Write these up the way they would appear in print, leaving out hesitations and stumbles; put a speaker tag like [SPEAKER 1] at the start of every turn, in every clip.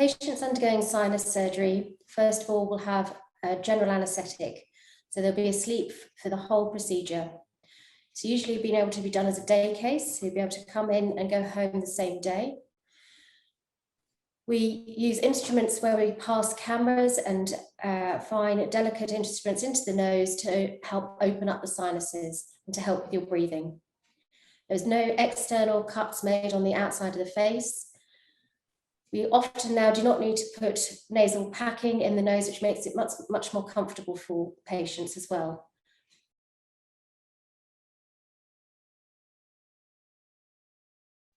[SPEAKER 1] Patients undergoing sinus surgery, first of all, will have a general anaesthetic. So they'll be asleep for the whole procedure. It's usually been able to be done as a day case. So you'll be able to come in and go home the same day. We use instruments where we pass cameras and fine, delicate instruments into the nose to help open up the sinuses and to help with your breathing. There's no external cuts made on the outside of the face. We often now do not need to put nasal packing in the nose, which makes it much more comfortable for patients as well.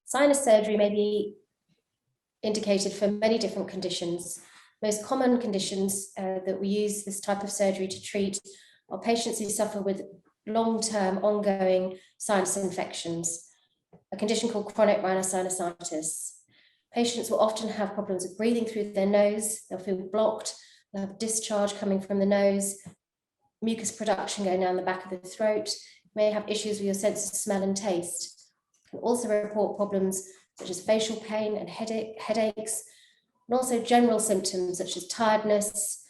[SPEAKER 1] Sinus surgery may be indicated for many different conditions. Most common conditions that we use this type of surgery to treat are patients who suffer with long-term ongoing sinus infections, a condition called chronic rhinosinusitis. Patients will often have problems with breathing through their nose. They'll feel blocked, they'll have discharge coming from the nose, mucus production going down the back of the throat, may have issues with your sense of smell and taste. You can also report problems such as facial pain and headaches, and also general symptoms such as tiredness,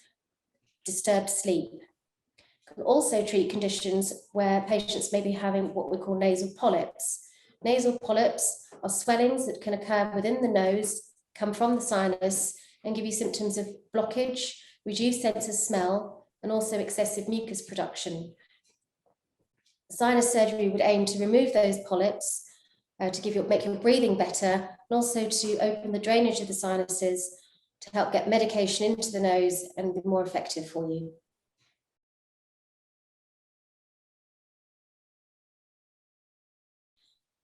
[SPEAKER 1] disturbed sleep. You can also treat conditions where patients may be having what we call nasal polyps. Nasal polyps are swellings that can occur within the nose, come from the sinus, and give you symptoms of blockage, reduced sense of smell, and also excessive mucus production. Sinus surgery would aim to remove those polyps, to make your breathing better, and also to open the drainage of the sinuses to help get medication into the nose and be more effective for you.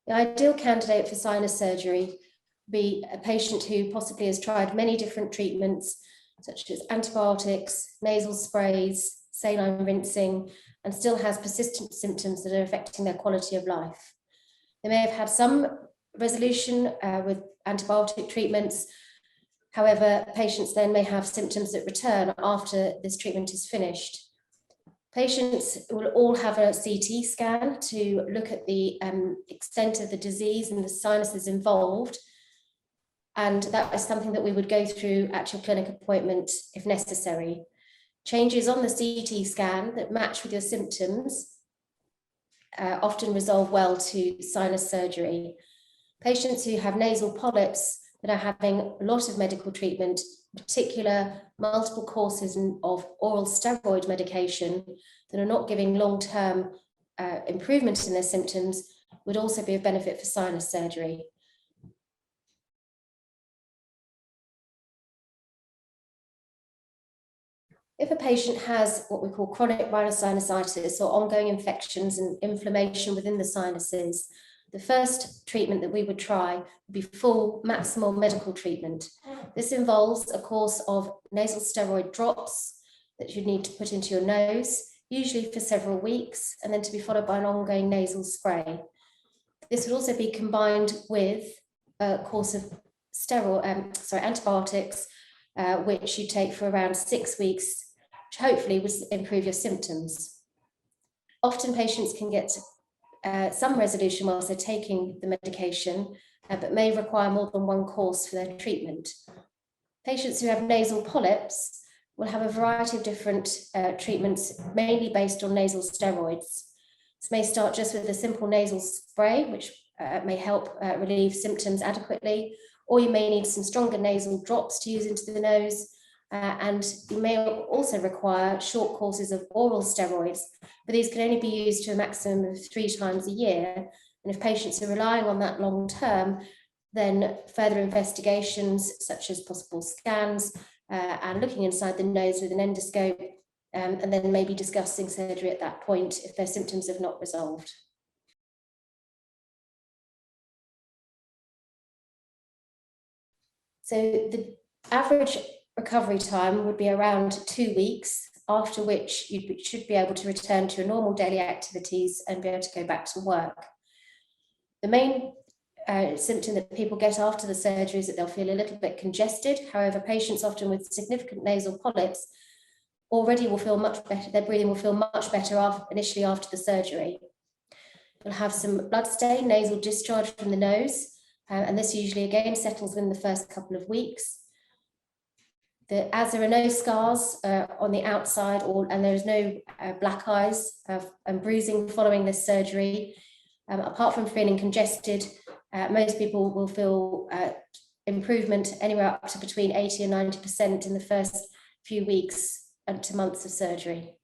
[SPEAKER 1] The ideal candidate for sinus surgery would be a patient who possibly has tried many different treatments, such as antibiotics, nasal sprays, saline rinsing, and still has persistent symptoms that are affecting their quality of life. They may have had some resolution with antibiotic treatments. However, patients then may have symptoms that return after this treatment is finished. Patients will all have a CT scan to look at the extent of the disease and the sinuses involved. And that is something that we would go through at your clinic appointment if necessary. Changes on the CT scan that match with your symptoms often resolve well to sinus surgery. Patients who have nasal polyps that are having a lot of medical treatment, in particular multiple courses of oral steroid medication that are not giving long-term improvement in their symptoms, would also be of benefit for sinus surgery. If a patient has what we call chronic rhinosinusitis or ongoing infections and inflammation within the sinuses, the first treatment that we would try would be full maximal medical treatment. This involves a course of nasal steroid drops that you need to put into your nose, usually for several weeks, and then to be followed by an ongoing nasal spray. This would also be combined with a course of antibiotics, which you take for around 6 weeks, which hopefully would improve your symptoms. Often patients can get some resolution whilst they're taking the medication, but may require more than one course for their treatment. Patients who have nasal polyps will have a variety of different treatments, mainly based on nasal steroids. This may start just with a simple nasal spray, which may help relieve symptoms adequately, or you may need some stronger nasal drops to use into the nose, and you may also require short courses of oral steroids, but these can only be used to a maximum of 3 times a year. And if patients are relying on that long term, then further investigations such as possible scans and looking inside the nose with an endoscope, and then maybe discussing surgery at that point if their symptoms have not resolved. So the average recovery time would be around 2 weeks, after which you should be able to return to your normal daily activities and be able to go back to work. The main symptom that people get after the surgery is that they'll feel a little bit congested. However, patients often with significant nasal polyps already will feel much better, their breathing will feel much better initially after the surgery. You'll have some blood-stained nasal discharge from the nose, and this usually again settles within the first couple of weeks. as there are no scars on the outside, and there is no black eyes and bruising following this surgery, apart from feeling congested, most people will feel improvement anywhere up to between 80 and 90% in the first few weeks to months of surgery.